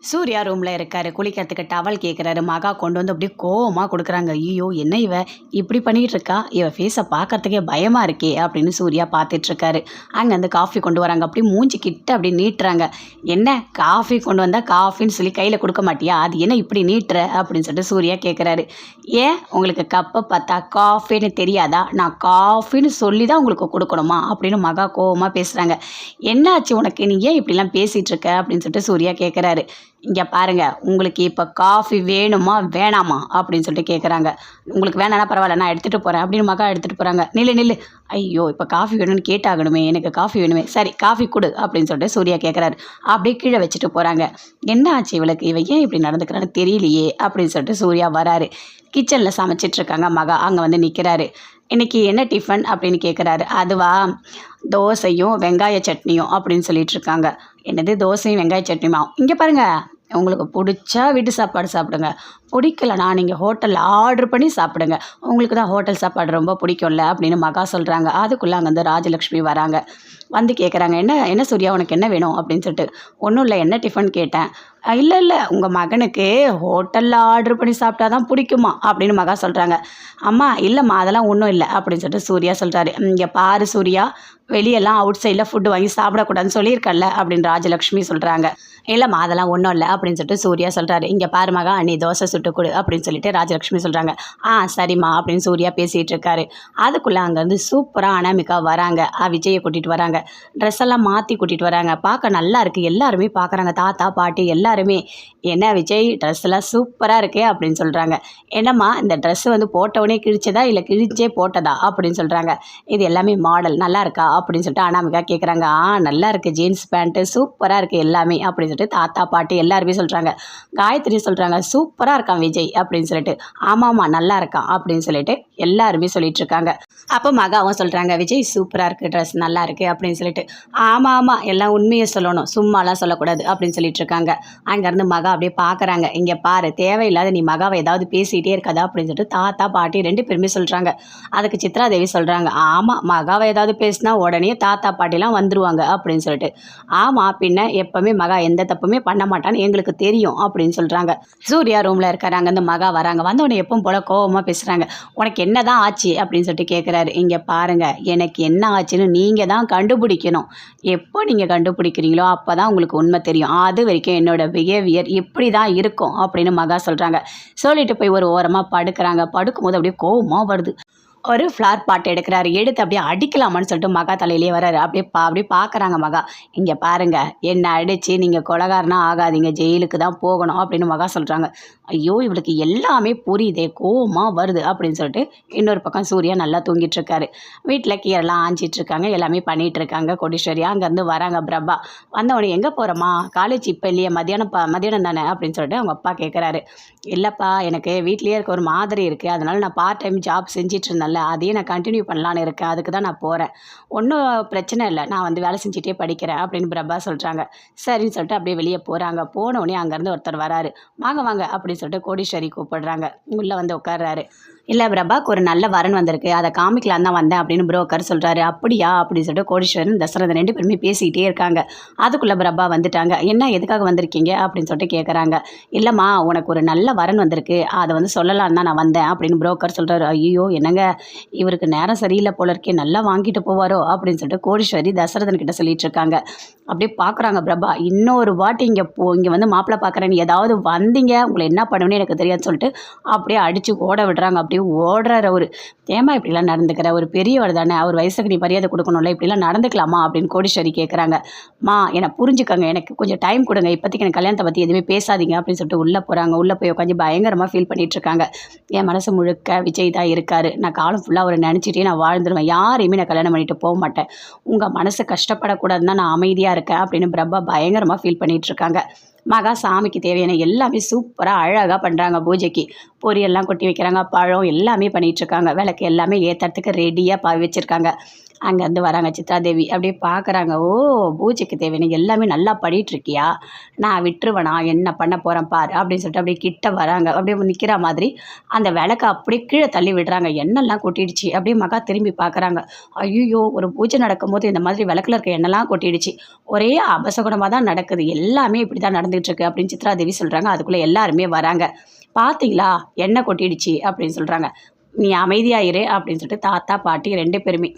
சூர்யா ரூமில் இருக்காரு. குளிக்கிறதுக்கு டவல் கேட்குறாரு. மகா கொண்டு வந்து அப்படியே கோவமாக கொடுக்குறாங்க. ஐயோ, என்ன இவ இப்படி பண்ணிகிட்டு இருக்கா, இவ ஃபேஸை பார்க்கறதுக்கே பயமாக இருக்கே அப்படின்னு சூர்யா பார்த்துட்ருக்காரு. அங்கேருந்து காஃபி கொண்டு வராங்க. அப்படி மூஞ்சி கிட்ட அப்படி நீட்டுறாங்க. என்ன காஃபி கொண்டு வந்தால் காஃபின்னு சொல்லி கையில் கொடுக்க மாட்டியா, அது என்ன இப்படி நீட்டுற அப்படின்னு சொல்லிட்டு சூர்யா கேட்குறாரு. ஏன் உங்களுக்கு கப்பை பார்த்தா காஃபின்னு தெரியாதா, நான் காஃபின்னு சொல்லி தான் உங்களுக்கு கொடுக்கணுமா அப்படின்னு மகா கோவமாக பேசுகிறாங்க. என்னாச்சு உனக்கு, நீ ஏன் இப்படிலாம் பேசிகிட்டு இருக்க அப்படின்னு சொல்லிட்டு சூர்யா கேட்குறாரு. இங்கே பாருங்கள், உங்களுக்கு இப்போ காஃபி வேணுமா வேணாமா அப்படின்னு சொல்லிட்டு கேட்குறாங்க. உங்களுக்கு வேணான்னா பரவாயில்ல, நான் எடுத்துகிட்டு போகிறேன் அப்படின்னு மகா எடுத்துகிட்டு போகிறாங்க. நில்லு. ஐயோ, இப்போ காஃபி வேணும்னு கேட்டாகணுமே, எனக்கு காஃபி வேணுமே, சரி காஃபி கொடு அப்படின்னு சொல்லிட்டு சூர்யா கேட்குறாரு. அப்படியே கீழே வச்சுட்டு போகிறாங்க. என்ன ஆச்சு இவளுக்கு, இவ ஏன் இப்படி நடந்துக்கிறான்னு தெரியலையே அப்படின்னு சொல்லிட்டு சூர்யா வராரு. கிச்சனில் சமைச்சிட்ருக்காங்க. மகா அங்கே வந்து நிற்கிறாரு. இன்றைக்கி என்ன டிஃபன் அப்படின்னு கேட்குறாரு. அதுவா, தோசையும் வெங்காய சட்னியும் அப்படின்னு சொல்லிட்டு இருக்காங்க. என்னது தோசையும் வெங்காய சட்னியுமா, இங்கே பாருங்கள், உங்களுக்கு பிடிச்சா வீட்டு சாப்பாடு சாப்பிடுங்க, பிடிக்கலனா நீங்கள் ஹோட்டலில் ஆர்டர் பண்ணி சாப்பிடுங்க, உங்களுக்கு தான் ஹோட்டல் சாப்பாடு ரொம்ப பிடிக்கும்ல அப்படின்னு மகா சொல்கிறாங்க. அதுக்குள்ளே அங்கே வந்து ராஜலக்ஷ்மி வராங்க. வந்து கேட்குறாங்க, என்ன சூர்யா உனக்கு என்ன வேணும் அப்படின்னு சொல்லிட்டு. ஒன்றும் இல்லை, என்ன டிஃபன் கேட்டேன். இல்லை உங்கள் மகனுக்கு ஹோட்டலில் ஆர்டர் பண்ணி சாப்பிட்டா தான் பிடிக்குமா அப்படின்னு மகா சொல்கிறாங்க. அம்மா இல்லைம்மா, அதெல்லாம் ஒன்றும் இல்லை அப்படின்னு சொல்லிட்டு சூர்யா சொல்கிறாரு. இங்கே பாரு சூர்யா, வெளியெல்லாம் அவுட் சைடில் ஃபுட்டு வாங்கி சாப்பிடக்கூடாதுன்னு சொல்லியிருக்கல அப்படின்னு ராஜலக்ஷ்மி சொல்கிறாங்க. இல்லைம்மா அதெல்லாம் ஒன்றும் இல்லை அப்படின்னு சொல்லிட்டு சூர்யா சொல்கிறாரு. இங்கே பாரு மகா, நீ தோசை சுட்டு கொடு அப்படின்னு சொல்லிட்டு ராஜலக்ஷ்மி சொல்கிறாங்க. சரிம்மா அப்படின்னு சூர்யா பேசிகிட்டு இருக்காரு. அதுக்குள்ளே அங்கேருந்து சூப்பராக அனாமிகா வராங்க. விஜயை கூட்டிகிட்டு வராங்க. ட்ரெஸ் எல்லாம் மாற்றி கூட்டிகிட்டு வராங்க. பார்க்க நல்லா இருக்குது, எல்லாருமே பார்க்குறாங்க, தாத்தா பாட்டி எல்லாருமே. என்ன விஜய், ட்ரெஸ்ஸெல்லாம் சூப்பராக இருக்கே அப்படின்னு சொல்கிறாங்க. என்னம்மா இந்த ட்ரெஸ்ஸு வந்து போட்டவுடனே கிழிச்சதா இல்லை கிழிச்சே போட்டதா அப்படின்னு சொல்கிறாங்க. இது எல்லாமே மாடல் நல்லா இருக்கா அப்படின்னு சொல்லிட்டு அனாமிகா கேட்குறாங்க. நல்லா இருக்குது, ஜீன்ஸ் பேண்ட்டு சூப்பராக இருக்குது எல்லாமே அப்படின்னு சொல்லிட்டு தாத்தா பாட்டி எல்லாருமே சொல்கிறாங்க. காயத்ரி சொல்கிறாங்க, சூப்பராக இருக்கான் விஜய் அப்படின்னு சொல்லிட்டு. ஆமாம்மா நல்லா இருக்கான் அப்படின்னு சொல்லிட்டு எல்லாருமே சொல்லிட்டு இருக்காங்க. அப்போ மகாவும் சொல்கிறாங்க, விஜய் சூப்பராக இருக்குது, ட்ரெஸ் நல்லா இருக்குது அப்படின்னு சொல்லிட்டு. ஆமாம் எல்லாம் உண்மையை சொல்லணும், சும்மாலாம் சொல்லக்கூடாது அப்படின்னு சொல்லிட்டு இருக்காங்க. அங்கேருந்து மகா அப்படியே பார்க்குறாங்க. இங்கே பாரு, தேவையில்லாத நீ மகாவை ஏதாவது பேசிகிட்டே இருக்காதா அப்படின்னு சொல்லிட்டு தாத்தா பாட்டி ரெண்டு பேருமே சொல்கிறாங்க. அதுக்கு சித்ரா தேவி சொல்கிறாங்க, ஆமாம் மகாவை ஏதாவது பேசினா உடனே தாத்தா பாட்டிலாம் வந்துருவாங்க அப்படின்னு சொல்லிட்டு. ஆமாம் பின்ன எப்போவுமே மகா எந்த தப்புமே பண்ண மாட்டான்னு எங்களுக்கு தெரியும் அப்படின்னு சொல்கிறாங்க. சூர்யா ரூமில் இருக்காரு. அங்கேருந்து மகா வராங்க. வந்தவொடனே எப்பவும் போல் கோவமாக பேசுகிறாங்க. உனக்கு என்ன தான் ஆச்சு அப்படின்னு சொல்லிட்டு கேட்குறாரு. இங்கே பாருங்கள், எனக்கு என்ன ஆச்சுன்னு நீங்கள் தான் கண்டுபிடிக்கணும். எப்போ நீங்கள் கண்டுபிடிக்கிறீங்களோ அப்போ தான் உங்களுக்கு உண்மை தெரியும். அது வரைக்கும் என்னோடய பிஹேவியர் இப்படி தான் இருக்கும் அப்படின்னு மகா சொல்கிறாங்க. சொல்லிட்டு போய் ஒரு ஓரமாக படுக்கிறாங்க. படுக்கும்போது அப்படியே கோவமாக வருது. ஒரு ஃப்ளார் பாட்டு எடுக்கிறாரு. எடுத்து அப்படியே அடிக்கலாமான்னு சொல்லிட்டு மகா தலையிலேயே வராரு. அப்படியே பார்க்குறாங்க மகா. இங்கே பாருங்கள், என்னை அடித்து நீங்கள் கொலகாரனா ஆகாதீங்க, ஜெயிலுக்கு தான் போகணும் அப்படின்னு மகா சொல்கிறாங்க. ஐயோ, இவளுக்கு எல்லாமே புரியுதே, கோவமாக வருது அப்படின்னு சொல்லிட்டு இன்னொரு பக்கம் சூர்யா நல்லா தூங்கிட்டு இருக்காரு. வீட்டில் கீரெல்லாம் ஆஞ்சிட்ருக்காங்க, எல்லாமே பண்ணிகிட்ருக்காங்க. கோடீஸ்வரியா அங்கேருந்து வராங்க. பிரபா வந்தவொடனே எங்கே போகிறோமா, காலேஜ் இப்போ இல்லையே, மதியானம் தானே அப்படின்னு சொல்லிட்டு அவங்க அப்பா கேட்குறாரு. இல்லைப்பா, எனக்கு வீட்லேயே இருக்க ஒரு மாதிரி இருக்குது, அதனால் நான் பார்ட் டைம் ஜாப் செஞ்சிட்டு இருந்தேன், அதையே நான் கண்டினியூ பண்ணலான்னு இருக்கேன், அதுக்கு தான் நான் போகிறேன், ஒன்றும் பிரச்சனை இல்லை, நான் வந்து வேலை செஞ்சுட்டே படிக்கிறேன் அப்படின்னு பிரபா சொல்கிறாங்க. சரின்னு சொல்லிட்டு அப்படியே வெளியே போகிறாங்க. போனவுடனே அங்கேருந்து ஒருத்தர் வராரு. வாங்க அப்படின்னு சொல்லிட்டு கோடீஸ்வரி கூப்பிடுறாங்க. உள்ளே வந்து உட்கார்றாரு. இல்லை பிரபாக்கு ஒரு நல்ல வரன் வந்திருக்கு, அதை காமிக்கலாம் தான் வந்தேன் அப்படின்னு புரோக்கர் சொல்கிறாரு. அப்படியா அப்படின்னு சொல்லிட்டு கோடீஸ்வரன் தசரதன் ரெண்டு பேருமே பேசிக்கிட்டே இருக்காங்க. அதுக்குள்ளே பிரபா வந்துட்டாங்க. என்ன எதுக்காக வந்திருக்கீங்க அப்படின்னு சொல்லிட்டு கேட்குறாங்க. இல்லைம்மா உனக்கு ஒரு நல்ல வரன் வந்திருக்கு, அதை வந்து சொல்லலான்னு தான் நான் வந்தேன் அப்படின்னு புரோக்கர் சொல்கிறாரு. ஐயோ என்னங்க, இவருக்கு நேரம் சரியில்லை போல இருக்கே, நல்லா வாங்கிட்டு போவாரோ அப்படின்னு சொல்லிட்டு கோடீஸ்வரி தசரதன் கிட்ட சொல்லிட்டு இருக்காங்க. அப்படியே பார்க்குறாங்க பிரபா. இன்னொரு வாட்டி இங்கே வந்து மாப்பிள்ளை பார்க்குறேன்னு ஏதாவது வந்தீங்க, உங்களை என்ன பண்ணுவேன்னு எனக்கு தெரியாதுன்னு சொல்லிட்டு அப்படியே அடித்து ஓட விடுறாங்க. அப்படியே ஓடுறாரு அவரு. ஏமா இப்படிலாம் நடந்துக்கிற, ஒரு பெரியவர் தானே, அவர் வயசுக்கு நீ மரியாதை கொடுக்கணும்ல, இப்படிலாம் நடந்துக்கலாமா அப்படின்னு கோடீஸ்வரி கேட்குறாங்க. என்னை புரிஞ்சுக்கங்க, எனக்கு கொஞ்சம் டைம் கொடுங்க, இப்போதைக்கு எனக்கு கல்யாணத்தை பற்றி எதுவுமே பேசாதீங்க அப்படின்னு சொல்லிட்டு உள்ளே போகிறாங்க. உள்ளே போய் உட்காந்து பயங்கரமாக ஃபீல் பண்ணிகிட்டு இருக்காங்க. என் மனசு முழுக்க விஜய் தான் இருக்கார், நான் காலம் ஃபுல்லாக அவரை நினச்சிட்டே நான் வாழ்ந்துருவேன், யாரையுமே நான் கல்யாணம் பண்ணிட்டு போக மாட்டேன், உங்கள் மனசு கஷ்டப்படக்கூடாதுன்னு தான் நான் அமைதியாக இருக்கேன் அப்படின்னு பிரபா பயங்கரமாக ஃபீல் பண்ணிகிட்டு இருக்காங்க. மகா சாமிக்கு தேவையான எல்லாமே சூப்பராக அழகாக பண்ணுறாங்க. பூஜைக்கு பொரியெல்லாம் கொட்டி வைக்கிறாங்க, பழம் எல்லாமே பண்ணிகிட்ருக்காங்க. விளக்கு எல்லாமே ஏற்றுறதுக்கு ரெடியாக வச்சுருக்காங்க. அங்கேருந்து வராங்க சித்ராதேவி. அப்படியே பார்க்குறாங்க. ஓ! பூஜைக்கு தேவையான எல்லாமே நல்லா பண்ணிகிட்ருக்கியா? நான் விட்டுருவேனா? என்ன பண்ண போகிறேன் பார் அப்படின்னு சொல்லிட்டு அப்படியே கிட்ட வராங்க. அப்படியே நிற்கிற மாதிரி அந்த விளக்க அப்படியே கீழே தள்ளி விடுறாங்க. எண்ணெய்லாம் கொட்டிடுச்சு. அப்படியே மகா திரும்பி பார்க்குறாங்க. ஐயோ! ஒரு பூஜை நடக்கும்போது இந்த மாதிரி விளக்குல இருக்க எண்ணெய்லாம் கொட்டிடுச்சு. ஒரே அபசகுனமாக தான் நடக்குது. எல்லாமே இப்படி தான் நடந்துகிட்டு இருக்கு அப்படின்னு சித்ராதேவி சொல்கிறாங்க. அதுக்குள்ளே எல்லாருமே வராங்க. பார்த்தீங்களா? எண்ணெய் கொட்டிடுச்சு அப்படின்னு சொல்கிறாங்க. நீ அமைதியா இரு அப்படின்னு சொல்லிட்டு தாத்தா, பாட்டி 2 பேருமே